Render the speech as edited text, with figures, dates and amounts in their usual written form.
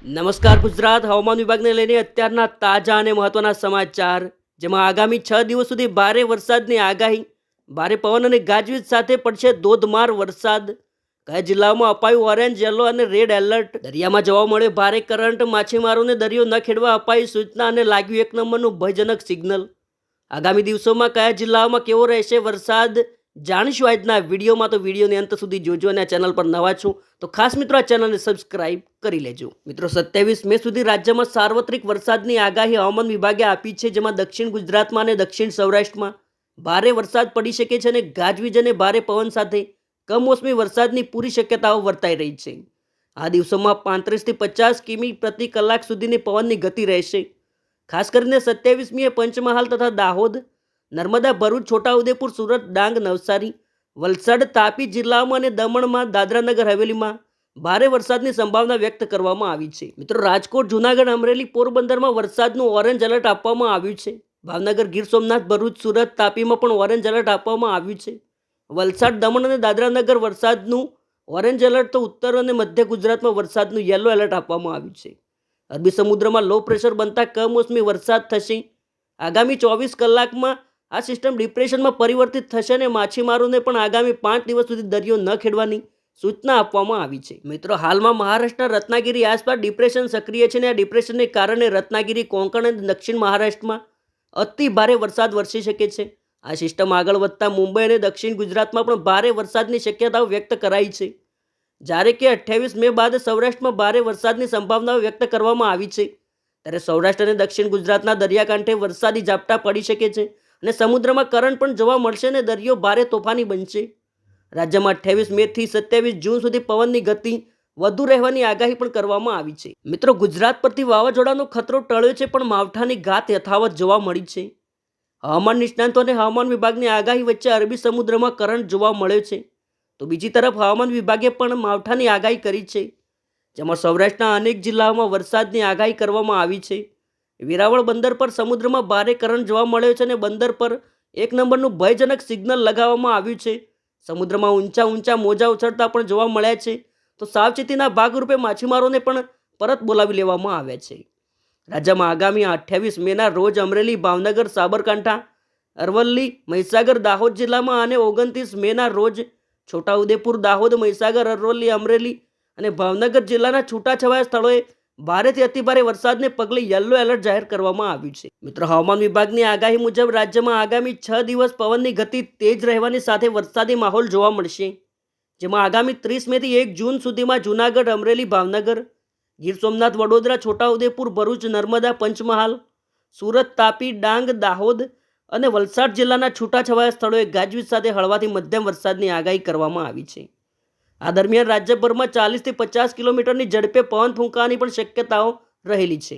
નમસ્કાર ગુજરાત હવામાન વિભાગને લઈને અત્યારના તાજા અને મહત્વના સમાચાર, જેમાં આગામી 6 દિવસ સુધી ભારે વરસાદની આગાહી. ભારે પવન અને ગાજવીજ સાથે પડશે ધોધમાર વરસાદ. કયા જિલ્લાઓમાં અપાયું ઓરેન્જ, યલો અને રેડ એલર્ટ. દરિયામાં જોવા મળ્યો ભારે કરંટ, માછીમારોને દરિયો ન ખેડવા અપાઈ સૂચના અને લાગ્યું 1 નંબરનું ભયજનક સિગ્નલ. આગામી દિવસોમાં કયા જિલ્લાઓમાં કેવો રહેશે વરસાદ, જાણીશું આજના વિડીયોમાં. તો વિડીયોને અંત સુધી જોજો અને આ ચેનલ પર નવા છો તો ખાસ મિત્રો આ ચેનલને સબસ્ક્રાઇબ કરી લેજો. મિત્રો 27 મે સુધી રાજ્યમાં સાર્વત્રિક વરસાદની આગાહી હવામાન વિભાગે આપી છે, જેમાં દક્ષિણ ગુજરાતમાં અને દક્ષિણ સૌરાષ્ટ્રમાં ભારે વરસાદ પડી શકે છે અને ગાજવીજ અને ભારે પવન સાથે કમોસમી વરસાદની પૂરી શક્યતાઓ વર્તાઈ રહી છે. આ દિવસોમાં 35 થી 50 કિમી પ્રતિ કલાક સુધીની પવનની ગતિ રહેશે. ખાસ કરીને 27મીએ પંચમહાલ તથા દાહોદ, નર્મદા, ભરૂચ, છોટાઉદેપુર, સુરત, ડાંગ, નવસારી, વલસાડ, તાપી જિલ્લાઓમાં અને દમણમાં, દાદરાનગર હવેલીમાં ભારે વરસાદની સંભાવના વ્યક્ત કરવામાં આવી છે. મિત્રો રાજકોટ, જૂનાગઢ, અમરેલી, પોરબંદરમાં વરસાદનું ઓરેન્જ એલર્ટ આપવામાં આવ્યું છે. ભાવનગર, ગીર સોમનાથ, ભરૂચ, સુરત, તાપીમાં પણ ઓરેન્જ એલર્ટ આપવામાં આવ્યું છે. વલસાડ, દમણ અને દાદરાનગર વરસાદનું ઓરેન્જ એલર્ટ, તો ઉત્તર અને મધ્ય ગુજરાતમાં વરસાદનું યલો એલર્ટ આપવામાં આવ્યું છે. અરબી સમુદ્રમાં લો પ્રેશર બનતા કમોસમી વરસાદ થશે. આગામી 24 કલાકમાં આ સિસ્ટમ ડિપ્રેશનમાં પરિવર્તિત થશે અને માછીમારોને પણ આગામી 5 દિવસ સુધી દરિયો ન ખેડવાની સૂચના આપવામાં આવી છે. મિત્રો હાલમાં મહારાષ્ટ્રના રત્નાગિરી આસપાસ ડિપ્રેશન સક્રિય છે અને આ ડિપ્રેશનને કારણે રત્નાગિરી, કોંકણ અને દક્ષિણ મહારાષ્ટ્રમાં અતિ ભારે વરસાદ વરસી શકે છે. આ સિસ્ટમ આગળ વધતા મુંબઈ અને દક્ષિણ ગુજરાતમાં પણ ભારે વરસાદની શક્યતાઓ વ્યક્ત કરાઈ છે. જ્યારે કે 28 મે બાદ સૌરાષ્ટ્રમાં ભારે વરસાદની સંભાવનાઓ વ્યક્ત કરવામાં આવી છે. ત્યારે સૌરાષ્ટ્ર અને દક્ષિણ ગુજરાતના દરિયાકાંઠે વરસાદી ઝાપટા પડી શકે છે અને સમુદ્રમાં કરંટ પણ જોવા મળશે અને દરિયો ભારે તોફાની બનશે. રાજ્યમાં 28 મે થી 27 જૂન સુધી પવનની ગતિ વધુ રહેવાની આગાહી પણ કરવામાં આવી છે. મિત્રો ગુજરાત પરથી વાવાઝોડાનો ખતરો ટળ્યો છે, પણ માવઠાની ઘાત યથાવત જોવા મળી છે. હવામાન નિષ્ણાંતો અને હવામાન વિભાગની આગાહી વચ્ચે અરબી સમુદ્રમાં કરંટ જોવા મળ્યો છે, તો બીજી તરફ હવામાન વિભાગે પણ માવઠાની આગાહી કરી છે, જેમાં સૌરાષ્ટ્રના અનેક જિલ્લાઓમાં વરસાદની આગાહી કરવામાં આવી છે. વેરાવળ બંદર પર સમુદ્રમાં ભારે કરંટ જોવા મળ્યો છે અને બંદર પર 1 નંબરનું ભયજનક સિગ્નલ લગાવવામાં આવ્યું છે. સમુદ્રમાં ઊંચા મોજા ઉછળતા પણ જોવા મળ્યા છે, તો સાવચેતીના ભાગરૂપે માછીમારોને પણ પરત બોલાવી લેવામાં આવ્યા છે. રાજ્યમાં આગામી 28 મેના રોજ અમરેલી, ભાવનગર, સાબરકાંઠા, અરવલ્લી, મહીસાગર, દાહોદ જિલ્લામાં અને 29 મેના રોજ છોટાઉદેપુર, દાહોદ, મહીસાગર, અરવલ્લી, અમરેલી અને ભાવનગર જિલ્લાના છૂટાછવાયા સ્થળોએ ભારેથી અતિભારે વરસાદને પગલે યલો એલર્ટ જાહેર કરવામાં આવ્યું છે. મિત્રો હવામાન વિભાગની આગાહી મુજબ રાજ્યમાં આગામી 6 દિવસ પવનની ગતિ તેજ રહેવાની સાથે વરસાદી માહોલ જોવા મળશે, જેમાં આગામી 30 મે થી 1 જૂન સુધીમાં જૂનાગઢ, અમરેલી, ભાવનગર, ગીર સોમનાથ, વડોદરા, છોટાઉદેપુર, ભરૂચ, નર્મદા, પંચમહાલ, સુરત, તાપી, ડાંગ, દાહોદ અને વલસાડ જિલ્લાના છૂટાછવાયા સ્થળોએ ગાજવીજ સાથે હળવાથી મધ્યમ વરસાદની આગાહી કરવામાં આવી છે. આ દરમિયાન રાજ્યભરમાં 40 થી 50 કિલોમીટરની ઝડપે પવન ફૂંકાવાની પણ શક્યતાઓ રહેલી છે.